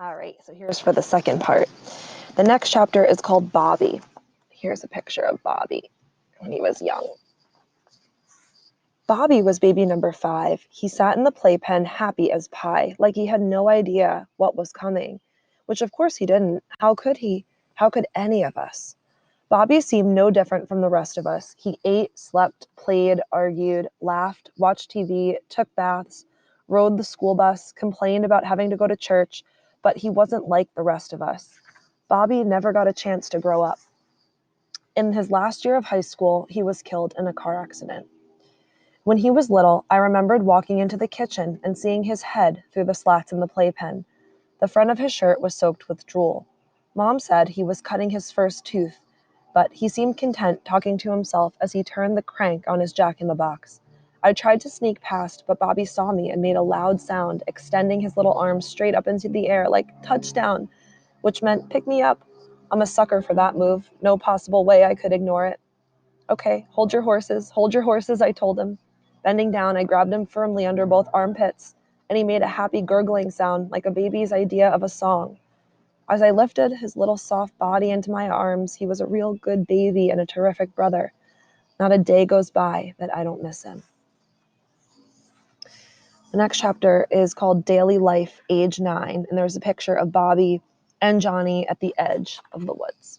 All right, so here's for the second part. The next chapter is called Bobby. Here's a picture of Bobby when he was young. Bobby was baby number 5. He sat in the playpen happy as pie, like he had no idea what was coming, which of course he didn't. How could he? How could any of us? Bobby seemed no different from the rest of us. He ate, slept, played, argued, laughed, watched TV, took baths, rode the school bus, complained about having to go to church, but he wasn't like the rest of us. Bobby never got a chance to grow up. In his last year of high school, he was killed in a car accident. When he was little, I remembered walking into the kitchen and seeing his head through the slats in the playpen. The front of his shirt was soaked with drool. Mom said he was cutting his first tooth, but he seemed content talking to himself as he turned the crank on his jack-in-the-box. I tried to sneak past, but Bobby saw me and made a loud sound, extending his little arms straight up into the air like touchdown, which meant pick me up. I'm a sucker for that move. No possible way I could ignore it. Okay, hold your horses, I told him. Bending down, I grabbed him firmly under both armpits, and he made a happy gurgling sound like a baby's idea of a song. As I lifted his little soft body into my arms, he was a real good baby and a terrific brother. Not a day goes by that I don't miss him. The next chapter is called Daily Life, Age 9, and there's a picture of Bobby and Johnny at the edge of the woods.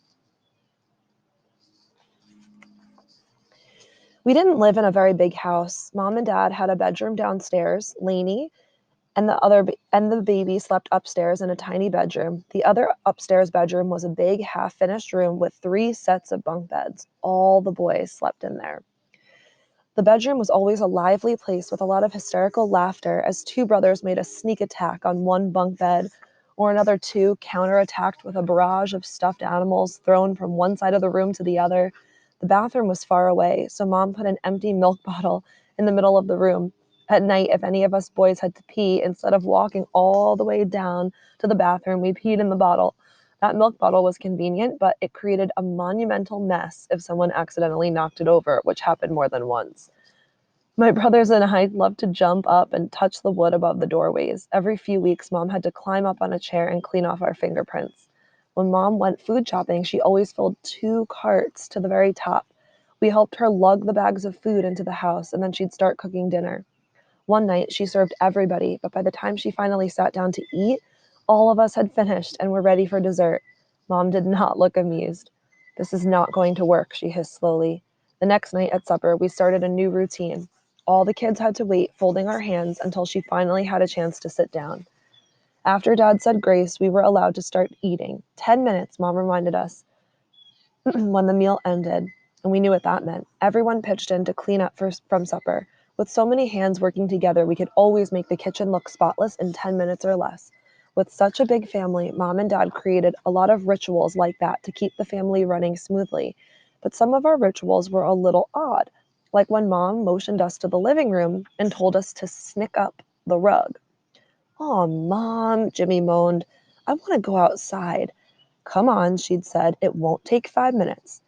We didn't live in a very big house. Mom and Dad had a bedroom downstairs, Lainey, and the baby slept upstairs in a tiny bedroom. The other upstairs bedroom was a big half-finished room with 3 sets of bunk beds. All the boys slept in there. The bedroom was always a lively place with a lot of hysterical laughter as 2 brothers made a sneak attack on one bunk bed, or another 2 counterattacked with a barrage of stuffed animals thrown from one side of the room to the other. The bathroom was far away, so Mom put an empty milk bottle in the middle of the room. At night, if any of us boys had to pee, instead of walking all the way down to the bathroom, we peed in the bottle. That milk bottle was convenient, but it created a monumental mess if someone accidentally knocked it over, which happened more than once. My brothers and I loved to jump up and touch the wood above the doorways. Every few weeks, Mom had to climb up on a chair and clean off our fingerprints. When Mom went food shopping, she always filled 2 carts to the very top. We helped her lug the bags of food into the house, and then she'd start cooking dinner. One night, she served everybody, but by the time she finally sat down to eat, all of us had finished and were ready for dessert. Mom did not look amused. This is not going to work, she hissed slowly. The next night at supper, we started a new routine. All the kids had to wait, folding our hands, until she finally had a chance to sit down. After Dad said grace, we were allowed to start eating. 10 minutes, Mom reminded us, when the meal ended, and we knew what that meant. Everyone pitched in to clean up from supper. With so many hands working together, we could always make the kitchen look spotless in 10 minutes or less. With such a big family, Mom and Dad created a lot of rituals like that to keep the family running smoothly. But some of our rituals were a little odd, like when Mom motioned us to the living room and told us to snick up the rug. "Oh, Mom," Jimmy moaned. "I want to go outside." "Come on," she'd said. "It won't take 5 minutes."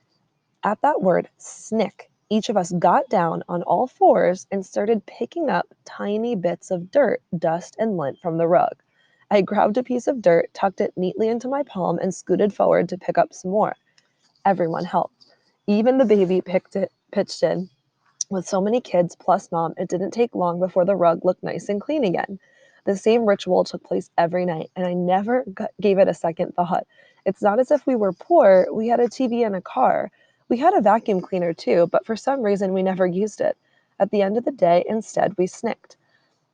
At that word, snick, each of us got down on all fours and started picking up tiny bits of dirt, dust, and lint from the rug. I grabbed a piece of dirt, tucked it neatly into my palm, and scooted forward to pick up some more. Everyone helped. Even the baby pitched in. With so many kids plus Mom, it didn't take long before the rug looked nice and clean again. The same ritual took place every night, and I never gave it a second thought. It's not as if we were poor. We had a TV and a car. We had a vacuum cleaner too, but for some reason we never used it. At the end of the day, instead, we snicked.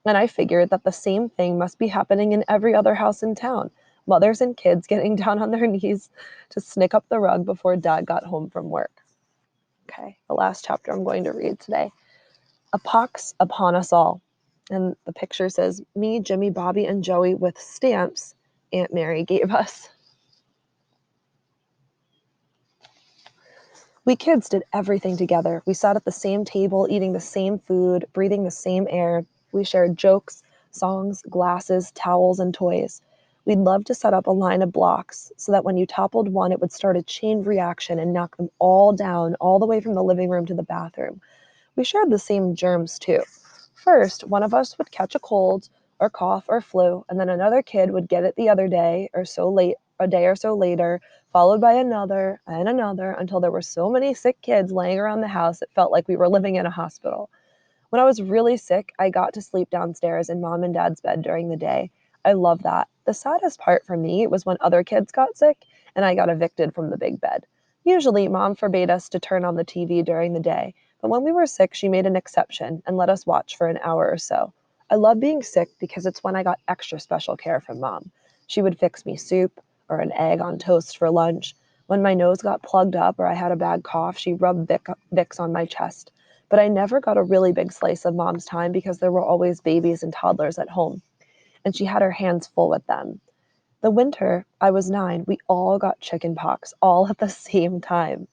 And I figured that the same thing must be happening in every other house in town. Mothers and kids getting down on their knees to snick up the rug before Dad got home from work. Okay, the last chapter I'm going to read today. A pox upon us all. And the picture says, me, Jimmy, Bobby, and Joey with stamps Aunt Mary gave us. We kids did everything together. We sat at the same table, eating the same food, breathing the same air. We shared jokes, songs, glasses, towels, and toys. We'd love to set up a line of blocks so that when you toppled one, it would start a chain reaction and knock them all down, all the way from the living room to the bathroom. We shared the same germs too. First, one of us would catch a cold, or cough or flu, and then another kid would get it the other day or so late, a day or so later, followed by another and another until there were so many sick kids laying around the house it felt like we were living in a hospital. When I was really sick, I got to sleep downstairs in mom and dad's bed during the day. I love that. The saddest part for me was when other kids got sick and I got evicted from the big bed. Usually, mom forbade us to turn on the TV during the day, but when we were sick, she made an exception and let us watch for an hour or so. I love being sick because it's when I got extra special care from mom. She would fix me soup or an egg on toast for lunch. When my nose got plugged up or I had a bad cough, she rubbed Vicks on my chest. But I never got a really big slice of mom's time because there were always babies and toddlers at home, and she had her hands full with them. The winter I was 9, we all got chicken pox all at the same time.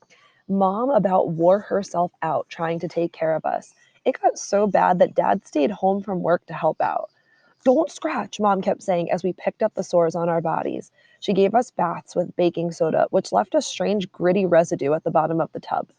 Mom about wore herself out trying to take care of us. It got so bad that dad stayed home from work to help out. Don't scratch, mom kept saying as we picked up the sores on our bodies. She gave us baths with baking soda, which left a strange gritty residue at the bottom of the tub.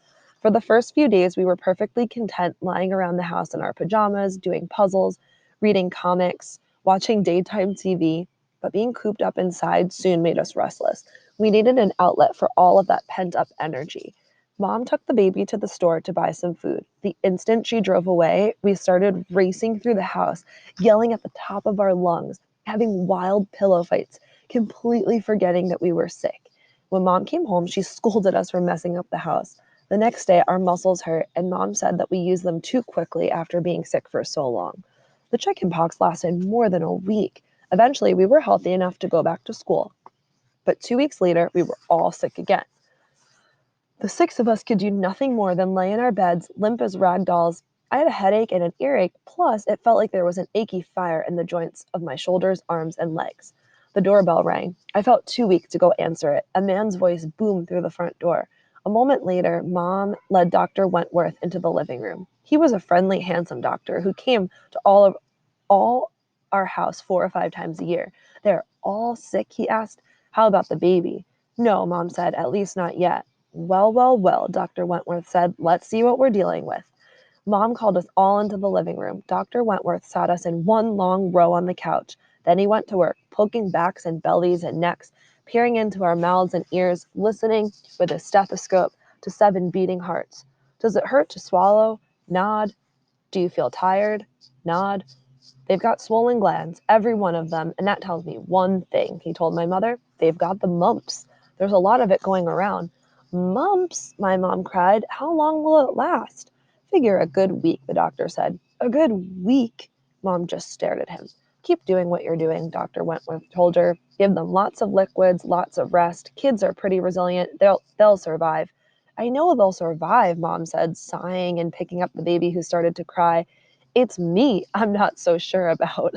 For the first few days, we were perfectly content lying around the house in our pajamas, doing puzzles, reading comics, watching daytime TV, but being cooped up inside soon made us restless. We needed an outlet for all of that pent up energy. Mom took the baby to the store to buy some food. The instant she drove away, we started racing through the house, yelling at the top of our lungs, having wild pillow fights, completely forgetting that we were sick. When mom came home, she scolded us for messing up the house. The next day, our muscles hurt, and mom said that we used them too quickly after being sick for so long. The chicken pox lasted more than a week. Eventually, we were healthy enough to go back to school, but 2 weeks later, we were all sick again. The six of us could do nothing more than lay in our beds, limp as rag dolls. I had a headache and an earache, plus, it felt like there was an achy fire in the joints of my shoulders, arms, and legs. The doorbell rang. I felt too weak to go answer it. A man's voice boomed through the front door. A moment later, Mom led Dr. Wentworth into the living room. He was a friendly, handsome doctor who came to all our house 4 or 5 times a year. They're all sick, he asked. How about the baby? No, Mom said, at least not yet. Well, well, well, Dr. Wentworth said, let's see what we're dealing with. Mom called us all into the living room. Dr. Wentworth sat us in one long row on the couch. Then he went to work, poking backs and bellies and necks, peering into our mouths and ears, listening with a stethoscope to 7 beating hearts. Does it hurt to swallow? Nod. Do you feel tired? Nod. They've got swollen glands, every one of them, and that tells me one thing, he told my mother. They've got the mumps. There's a lot of it going around. Mumps? My mom cried. How long will it last? Figure a good week, the doctor said. A good week? Mom just stared at him. Keep doing what you're doing, Dr. Wentworth told her. Give them lots of liquids, lots of rest. Kids are pretty resilient. They'll survive. I know they'll survive, Mom said, sighing and picking up the baby who started to cry. It's me I'm not so sure about.